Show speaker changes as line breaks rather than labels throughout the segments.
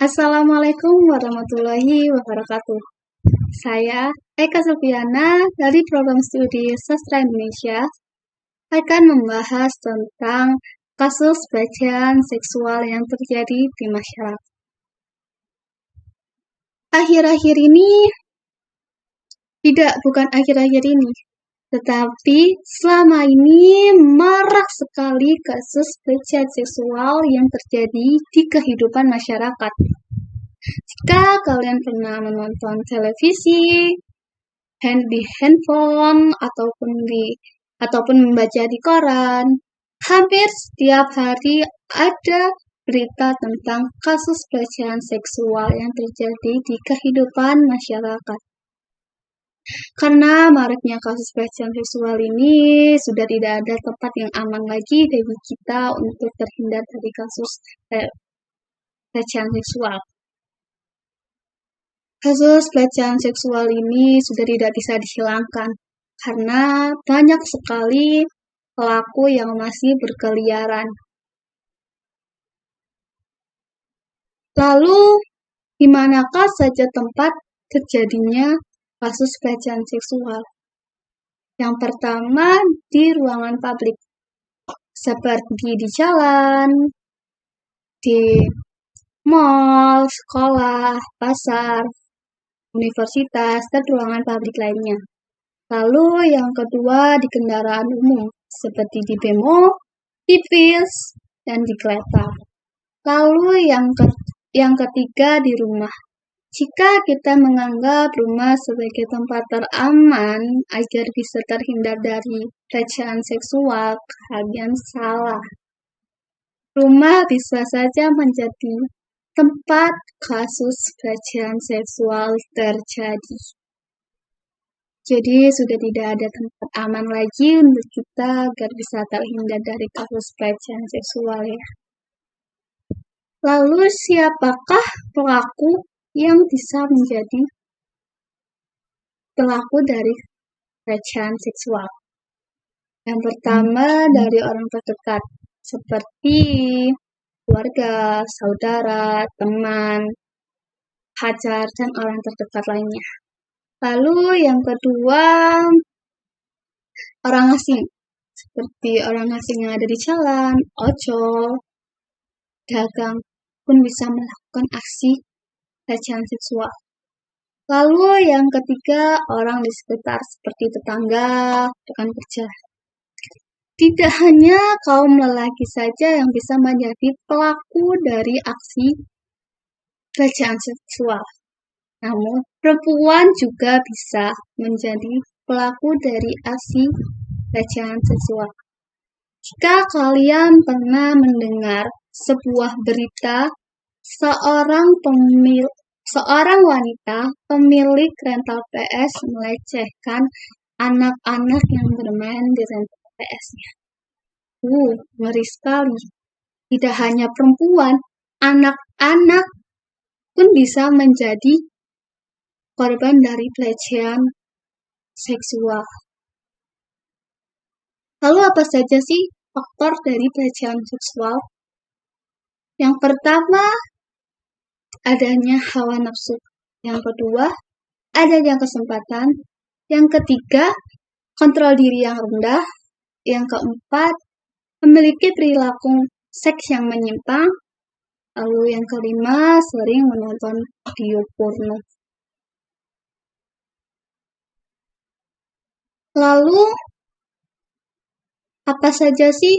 Assalamualaikum warahmatullahi wabarakatuh. Saya Eka Sofiana dari Program Studi Sastra Indonesia akan membahas tentang kasus pelecehan seksual yang terjadi di masyarakat. Akhir-akhir ini, bukan akhir-akhir ini, tetapi selama ini marak sekali kasus pelecehan seksual yang terjadi di kehidupan masyarakat. Jika kalian pernah menonton televisi, di handphone, ataupun membaca di koran, hampir setiap hari ada berita tentang kasus pelecehan seksual yang terjadi di kehidupan masyarakat. Karena maraknya kasus pelecehan seksual ini, sudah tidak ada tempat yang aman lagi bagi kita untuk terhindar dari kasus pelecehan seksual. Kasus pelecehan seksual ini sudah tidak bisa dihilangkan karena banyak sekali pelaku yang masih berkeliaran. Lalu, di manakah saja tempat terjadinya kasus pelecehan seksual? Yang pertama, di ruangan publik, seperti di jalan, di mal, sekolah, pasar, universitas, dan ruangan publik lainnya. Lalu yang kedua di kendaraan umum, seperti di bemo, di bis, dan di kereta. Lalu yang ketiga di rumah. Jika kita menganggap rumah sebagai tempat teraman agar bisa terhindar dari pelecehan seksual, kalian salah. Rumah bisa saja menjadi tempat kasus pelecehan seksual terjadi. Jadi sudah tidak ada tempat aman lagi untuk kita agar bisa terhindar dari kasus pelecehan seksual ya. Lalu siapakah pelaku yang bisa menjadi pelaku dari pelecehan seksual? Yang pertama dari orang terdekat, seperti keluarga, saudara, teman, pacar, dan orang terdekat lainnya. Lalu yang kedua, orang asing, seperti orang asing yang ada di jalan, ojol, dagang, pun bisa melakukan aksi pelecehan seksual. Lalu yang ketiga, orang di sekitar seperti tetangga, rekan kerja. Tidak hanya kaum lelaki saja yang bisa menjadi pelaku dari aksi pelecehan seksual. Namun, perempuan juga bisa menjadi pelaku dari aksi pelecehan seksual. Jika kalian pernah mendengar sebuah berita seorang wanita pemilik rental PS melecehkan anak-anak yang bermain di rental PS-nya. Ngeri sekali. Tidak hanya perempuan, anak-anak pun bisa menjadi korban dari pelecehan seksual. Lalu apa saja sih faktor dari pelecehan seksual? Yang pertama, adanya hawa nafsu. Yang kedua, adanya kesempatan. Yang ketiga, kontrol diri yang rendah. Yang keempat, memiliki perilaku seks yang menyimpang. Lalu yang kelima, sering menonton video porno. Lalu, apa saja sih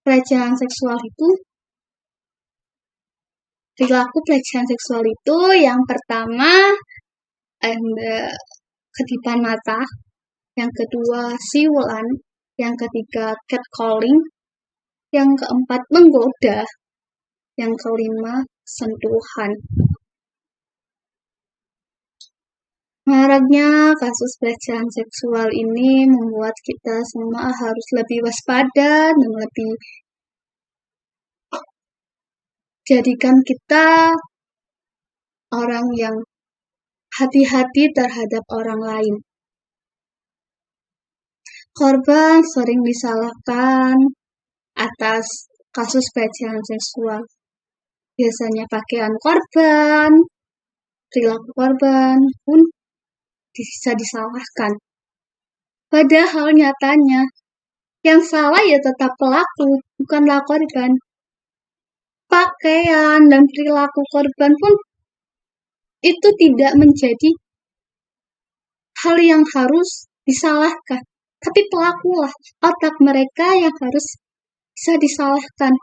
pelecehan seksual itu? Perilaku pelecehan seksual itu yang pertama, kedipan mata. Yang kedua, siulan. Yang ketiga, catcalling. Yang keempat, menggoda. Yang kelima, sentuhan. Maraknya kasus pelecehan seksual ini membuat kita semua harus lebih waspada dan lebih jadikan kita orang yang hati-hati terhadap orang lain. Korban sering disalahkan atas kasus pelecehan seksual. Biasanya pakaian korban, perilaku korban pun bisa disalahkan. Padahal nyatanya yang salah ya tetap pelaku, bukanlah korban. Pakaian dan perilaku korban pun itu tidak menjadi hal yang harus disalahkan. Tapi pelakulah, otak mereka yang harus bisa disalahkan.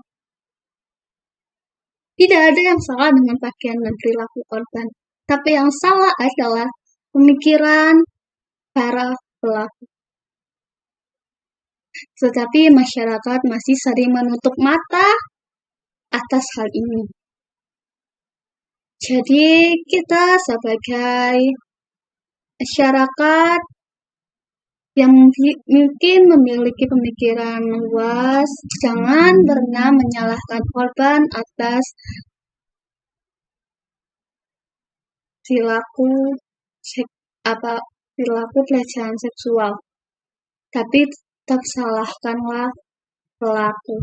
Tidak ada yang salah dengan pakaian dan perilaku korban. Tapi yang salah adalah pemikiran para pelaku. Tetapi masyarakat masih sering menutup mata atas hal ini. Jadi kita sebagai masyarakat yang mungkin memiliki pemikiran luas, jangan pernah menyalahkan korban atas perilaku pelecehan seksual. Tapi tetap salahkanlah pelaku.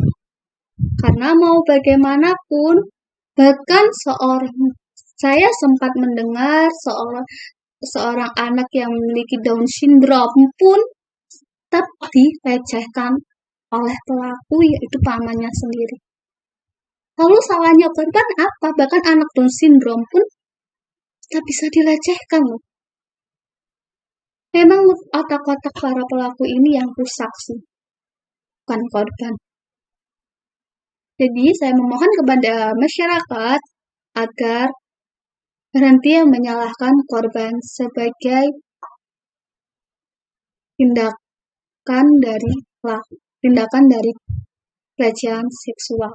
Karena mau bagaimanapun, bahkan saya sempat mendengar seorang anak yang memiliki Down syndrome pun tetap dilecehkan oleh pelaku, yaitu pamannya sendiri. Lalu salahnya korban apa? Bahkan anak Down syndrome pun tetap bisa dilecehkan loh. Memang otak-otak para pelaku ini yang rusak sih, bukan korban. Jadi saya memohon kepada masyarakat agar berhenti menyalahkan korban sebagai tindakan dari pelecehan seksual.